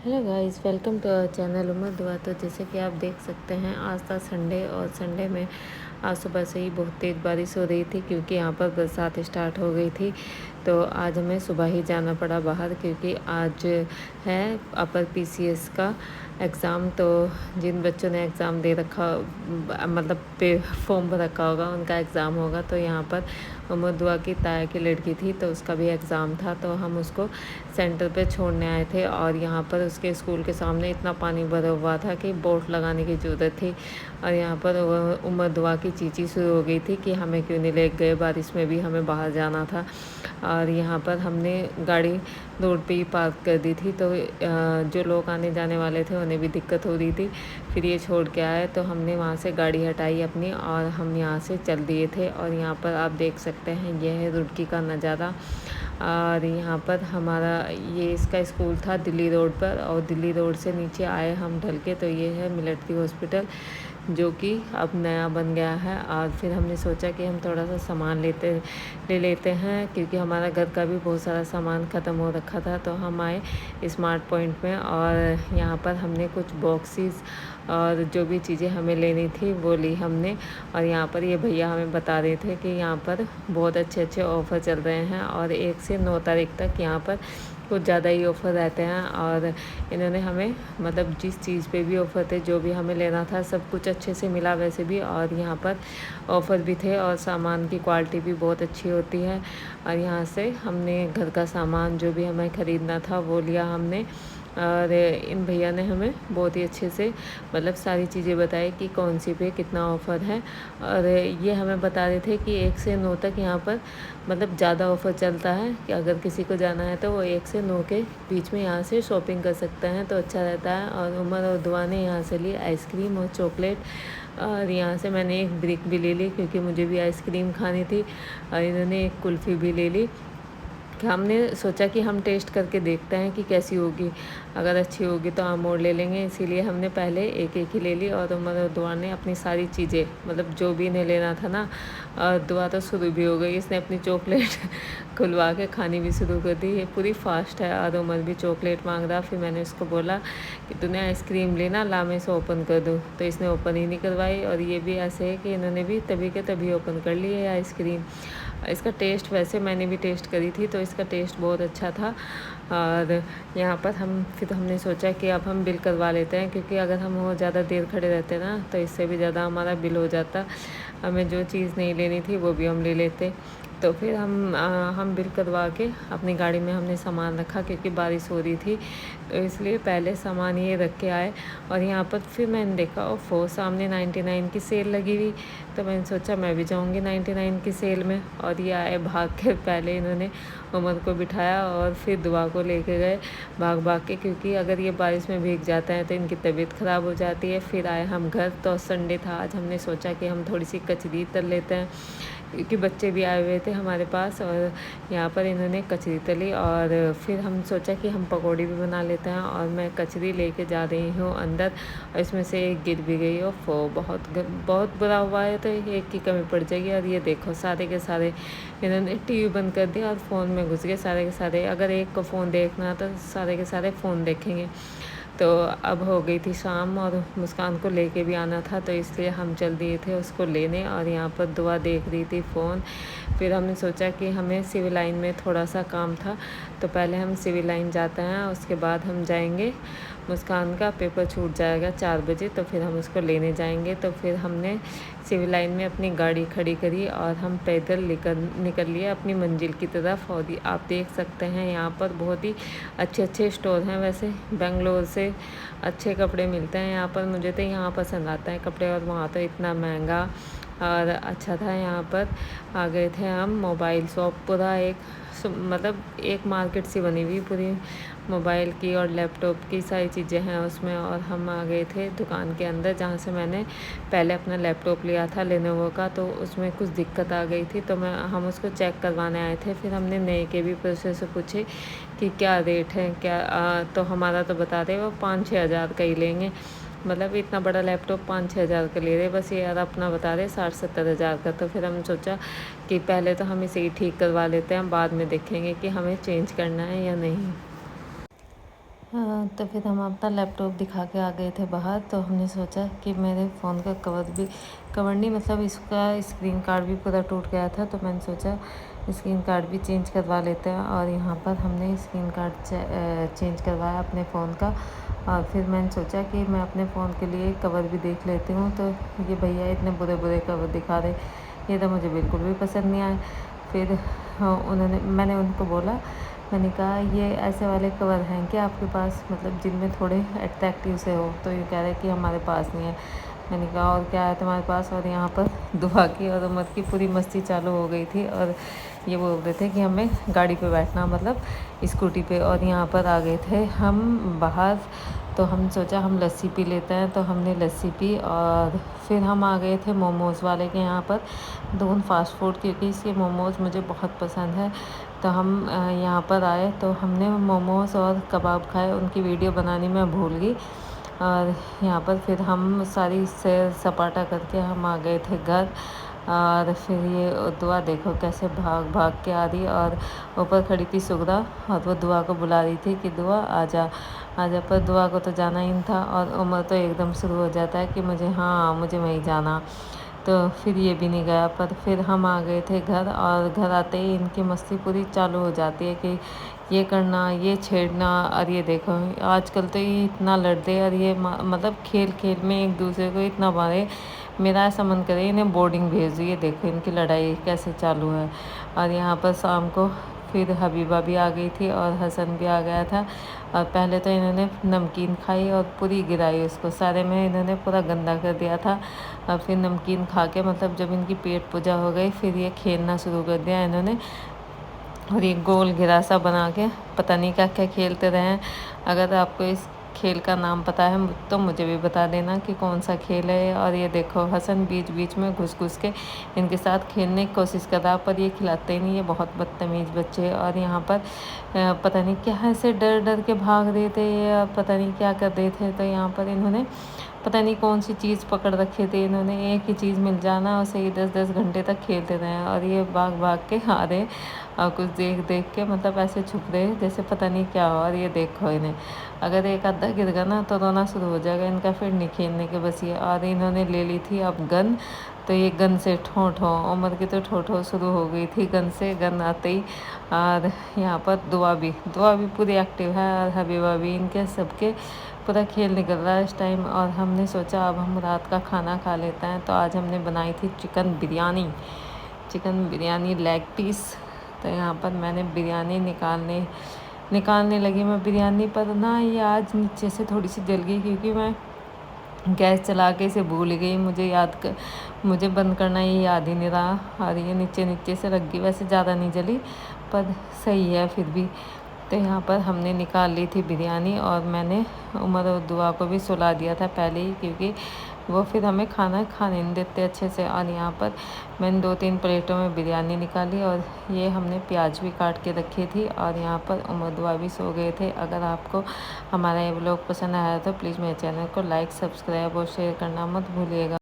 Hello guys, welcome to our channel Umar Dua. तो जैसे कि आप देख सकते हैं, आज था संडे और संडे में आज सुबह से ही बहुत तेज़ बारिश हो रही थी क्योंकि यहाँ पर बरसात स्टार्ट हो गई थी। तो आज हमें सुबह ही जाना पड़ा बाहर क्योंकि आज है अपर पीसीएस का एग्ज़ाम। तो जिन बच्चों ने एग्ज़ाम दे रखा मतलब पे फॉर्म भर रखा होगा उनका एग्ज़ाम होगा। तो यहाँ पर उमर दुआ की ताया की लड़की थी तो उसका भी एग्ज़ाम था, तो हम उसको सेंटर पे छोड़ने आए थे। और यहाँ पर उसके स्कूल के सामने इतना पानी भरा हुआ था कि बोट लगाने की ज़रूरत थी। और यहाँ पर उमर दुआ की चींची शुरू हो गई थी कि हमें क्यों नहीं ले गए, बारिश में भी हमें बाहर जाना था। और यहाँ पर हमने गाड़ी रोड पे ही पार्क कर दी थी, तो जो लोग आने जाने वाले थे उन्हें भी दिक्कत हो रही थी। फिर ये छोड़ के आए तो हमने वहाँ से गाड़ी हटाई अपनी और हम यहाँ से चल दिए थे। और यहाँ पर आप देख सकते हैं यह है रुड़की का नज़ारा। और यहाँ पर हमारा ये इसका स्कूल था दिल्ली रोड पर, और दिल्ली रोड से नीचे आए हम ढल के तो ये है मिलिट्री हॉस्पिटल जो कि अब नया बन गया है। और फिर हमने सोचा कि हम थोड़ा सा सामान ले लेते हैं क्योंकि हमारा घर का भी बहुत सारा सामान ख़त्म हो रखा था। तो हम आए स्मार्ट पॉइंट में और यहाँ पर हमने कुछ बॉक्सेस और जो भी चीज़ें हमें लेनी थी वो ली हमने। और यहाँ पर ये भैया हमें बता रहे थे कि यहाँ पर बहुत अच्छे अच्छे ऑफ़र चल रहे हैं और 1 से 9 तारीख तक यहाँ पर कुछ ज़्यादा ही ऑफ़र रहते हैं। और इन्होंने हमें मतलब जिस चीज़ पे भी ऑफ़र थे, जो भी हमें लेना था सब कुछ अच्छे से मिला वैसे भी। और यहाँ पर ऑफ़र भी थे और सामान की क्वालिटी भी बहुत अच्छी होती है। और यहाँ से हमने घर का सामान जो भी हमें ख़रीदना था वो लिया हमने। और इन भैया ने हमें बहुत ही अच्छे से मतलब सारी चीज़ें बताई कि कौन सी पे कितना ऑफ़र है। और ये हमें बता रहे थे कि 1 से 9 तक यहाँ पर मतलब ज़्यादा ऑफ़र चलता है कि अगर किसी को जाना है तो वो 1 से 9 के बीच में यहाँ से शॉपिंग कर सकते हैं, तो अच्छा रहता है। और उमर और दुआ ने यहाँ से ली आइसक्रीम और चॉकलेट। और यहाँ से मैंने एक ब्रिक भी ले ली क्योंकि मुझे भी आइसक्रीम खानी थी। और इन्होंने एक कुल्फ़ी भी ले ली कि हमने सोचा कि हम टेस्ट करके देखते हैं कि कैसी होगी, अगर अच्छी होगी तो हम और ले लेंगे। इसीलिए हमने पहले एक एक ही ले ली। और उमर और दुआ ने अपनी सारी चीज़ें मतलब जो भी इन्हें लेना था ना, और दुआ तो शुरू भी हो गई, इसने अपनी चॉकलेट खुलवा के खानी भी शुरू कर दी। ये पूरी फास्ट है और उमर भी चॉकलेट मांग रहा। फिर मैंने उसको बोला कि तूने आइसक्रीम लेना, ला मैं इसे ओपन कर दूँ, तो इसने ओपन ही नहीं करवाई। और ये भी ऐसे है कि इन्होंने भी तभी के तभी ओपन कर ली है आइसक्रीम। इसका टेस्ट वैसे मैंने भी टेस्ट करी थी तो इसका टेस्ट बहुत अच्छा था। और यहाँ पर फिर हमने सोचा कि अब हम बिल करवा लेते हैं क्योंकि अगर हम और ज़्यादा देर खड़े रहते ना तो इससे भी ज़्यादा हमारा बिल हो जाता। हमें जो चीज़ नहीं लेनी थी वो भी हम ले लेते। तो फिर हम बिल करवा के अपनी गाड़ी में हमने सामान रखा क्योंकि बारिश हो रही थी, तो इसलिए पहले सामान ये रख के आए। और यहाँ पर फिर मैंने देखा ओफो सामने 99 की सेल लगी हुई, तो मैंने सोचा मैं भी जाऊँगी 99 की सेल में। और ये आए भाग के, पहले इन्होंने उमर को बिठाया और फिर दुआ को लेके गए भाग भाग के क्योंकि अगर ये बारिश में भीग जाते हैं तो इनकी तबीयत ख़राब हो जाती है। फिर आए हम घर, तो संडे था आज, हमने सोचा कि हम थोड़ी सी कचरी तल लेते हैं क्योंकि बच्चे भी आए हुए थे हमारे पास। और यहाँ पर इन्होंने कचरी तली और फिर हम सोचा कि हम पकौड़ी भी बना लेते हैं। और मैं कचरी लेके जा रही हूँ अंदर और इसमें से एक गिर भी गई और बहुत बुरा हुआ है, तो एक की कमी पड़ जाएगी। और ये देखो सारे के सारे इन्होंने टीवी बंद कर दिया और फ़ोन में घुस गए सारे के सारे। अगर एक को फ़ोन देखना है तो सारे के सारे फ़ोन देखेंगे। तो अब हो गई थी शाम और मुस्कान को लेके भी आना था, तो इसलिए हम चल दिए थे उसको लेने। और यहाँ पर दुआ देख रही थी फ़ोन। फिर हमने सोचा कि हमें सिविल लाइन में थोड़ा सा काम था, तो पहले हम सिविल लाइन जाते हैं, उसके बाद हम जाएंगे। मुस्कान का पेपर छूट जाएगा 4 बजे, तो फिर हम उसको लेने जाएंगे। तो फिर हमने सिविल लाइन में अपनी गाड़ी खड़ी करी और हम पैदल निकल लिए अपनी मंजिल की तरफ। और आप देख सकते हैं यहाँ पर बहुत ही अच्छे अच्छे स्टोर हैं। वैसे बेंगलोर से अच्छे कपड़े मिलते हैं यहाँ पर, मुझे तो यहाँ पसंद आता है कपड़े, और वहाँ तो इतना महंगा और अच्छा था। यहाँ पर आ गए थे हम, मोबाइल शॉप पूरा एक मतलब एक मार्केट सी बनी हुई पूरी मोबाइल की और लैपटॉप की सारी चीज़ें हैं उसमें। और हम आ गए थे दुकान के अंदर जहाँ से मैंने पहले अपना लैपटॉप लिया था लेनोवो का, तो उसमें कुछ दिक्कत आ गई थी, तो हम उसको चेक करवाने आए थे। फिर हमने नए के भी प्रोसेस से पूछे कि क्या रेट है क्या, तो हमारा तो बता रहे वो 5-6 हज़ार का ही लेंगे। मतलब इतना बड़ा लैपटॉप 5-6 हज़ार का ले रहे, बस ये यार अपना बता रहे 60-70 हज़ार का। तो फिर हम सोचा कि पहले तो हम इसे ही ठीक करवा लेते हैं, बाद में देखेंगे कि हमें चेंज करना है या नहीं। तो फिर हम अपना लैपटॉप दिखा के आ गए थे बाहर। तो हमने सोचा कि मेरे फ़ोन का कवर नहीं, मतलब इसका स्क्रीन कार्ड भी पूरा टूट गया था। तो मैंने सोचा स्क्रीन कार्ड भी चेंज करवा लेते हैं, और यहाँ पर हमने स्क्रीन कार्ड चेंज करवाया अपने फ़ोन का। और फिर मैंने सोचा कि मैं अपने फ़ोन के लिए कवर भी देख लेती हूँ। तो ये भैया इतने बुरे बुरे कवर दिखा रहे, ये तो मुझे बिल्कुल भी पसंद नहीं आए। फिर मैंने उनको बोला, मैंने कहा ये ऐसे वाले कवर हैं क्या आपके पास, मतलब जिनमें थोड़े अट्रैक्टिव से हो। तो ये कह रहे कि हमारे पास नहीं है। मैंने कहा और क्या है तुम्हारे पास। और यहाँ पर दुआ की और उमर की पूरी मस्ती चालू हो गई थी, और ये बोल रहे थे कि हमें गाड़ी पे बैठना, मतलब स्कूटी पे। और यहाँ पर आ गए थे हम बाहर। तो हम सोचा हम लस्सी पी लेते हैं, तो हमने लस्सी पी। और फिर हम आ गए थे मोमोज़ वाले के यहाँ पर, दून फास्ट फूड, क्योंकि इसके मोमोज़ मुझे बहुत पसंद है। तो हम यहाँ पर आए तो हमने मोमोज़ और कबाब खाए। उनकी वीडियो बनानी मैं भूल गई। और यहाँ पर फिर हम सारी सैर सपाटा करके हम आ गए थे घर। और फिर ये दुआ देखो कैसे भाग भाग के आ रही, और ऊपर खड़ी थी सुगरा, और वो दुआ को बुला रही थी कि दुआ आजा आजा। पर दुआ को तो जाना ही नहीं था, और उमर तो एकदम शुरू हो जाता है कि मुझे वहीं जाना। तो फिर ये भी नहीं गया। पर फिर हम आ गए थे घर, और घर आते ही इनकी मस्ती पूरी चालू हो जाती है कि ये करना, ये छेड़ना। और ये देखो आजकल तो ये इतना लड़ते, और ये मतलब खेल खेल में एक दूसरे को इतना मारे, मेरा ऐसा मन करे इन्हें बोर्डिंग भेज दूँ। ये देखो इनकी लड़ाई कैसे चालू है। और यहाँ पर शाम को फिर हबीबा भी आ गई थी, और हसन भी आ गया था। और पहले तो इन्होंने नमकीन खाई और पूरी गिराई उसको, सारे में इन्होंने पूरा गंदा कर दिया था। और फिर नमकीन खा के, मतलब जब इनकी पेट पूजा हो गई, फिर ये खेलना शुरू कर दिया इन्होंने। और ये गोल घेरा सा बना के पता नहीं क्या क्या खेलते रहे हैं। अगर आपको इस खेल का नाम पता है तो मुझे भी बता देना कि कौन सा खेल है। और ये देखो हसन बीच बीच में घुस घुस के इनके साथ खेलने की कोशिश कर रहा, पर ये खिलाते ही नहीं, ये बहुत बदतमीज़ बच्चे। और यहाँ पर पता नहीं क्या ऐसे डर डर के भाग रहे थे, या पता नहीं क्या कर रहे थे। तो यहाँ पर इन्होंने पता नहीं कौन सी चीज़ पकड़ रखे थे इन्होंने, एक ही चीज़ मिल जाना उसे ही 10-10 घंटे तक खेलते रहे। और ये भाग भाग के आ रहे, और कुछ देख देख के मतलब ऐसे छुप रहे जैसे पता नहीं क्या हो। और ये देखो इन्हें, अगर एक आधा गिर गया ना तो रोना शुरू हो जाएगा इनका, फिर नहीं खेलने के बस ये। और इन्होंने ले ली थी अब गन, तो ये गन से ठो ठो, उमर की तो ठो ठो शुरू हो गई थी गन से, गन आते ही। और यहाँ पर दुआ भी पूरी एक्टिव है, और हबीबा भी, इनके सबके पूरा खेल निकल रहा है इस टाइम। और हमने सोचा अब हम रात का खाना खा लेते हैं। तो आज हमने बनाई थी चिकन बिरयानी लेग पीस। तो यहाँ पर मैंने बिरयानी निकालने लगी मैं बिरयानी, पर ना ये आज नीचे से थोड़ी सी जल गई, क्योंकि मैं गैस चला के इसे भूल गई। मुझे बंद करना ये याद ही नहीं रहा, और ये नीचे नीचे से लग गई। वैसे ज़्यादा नहीं जली, पर सही है फिर भी। तो यहाँ पर हमने निकाल ली थी बिरयानी, और मैंने उमर और दुआ को भी सुला दिया था पहले ही, क्योंकि वो फिर हमें खाना खाने नहीं देते अच्छे से। और यहाँ पर मैंने 2-3 प्लेटों में बिरयानी निकाली, और ये हमने प्याज भी काट के रखी थी। और यहाँ पर उमर दुआ भी सो गए थे। अगर आपको हमारा ये व्लॉग पसंद आया तो प्लीज़ मेरे चैनल को लाइक, सब्सक्राइब और शेयर करना मत भूलिएगा।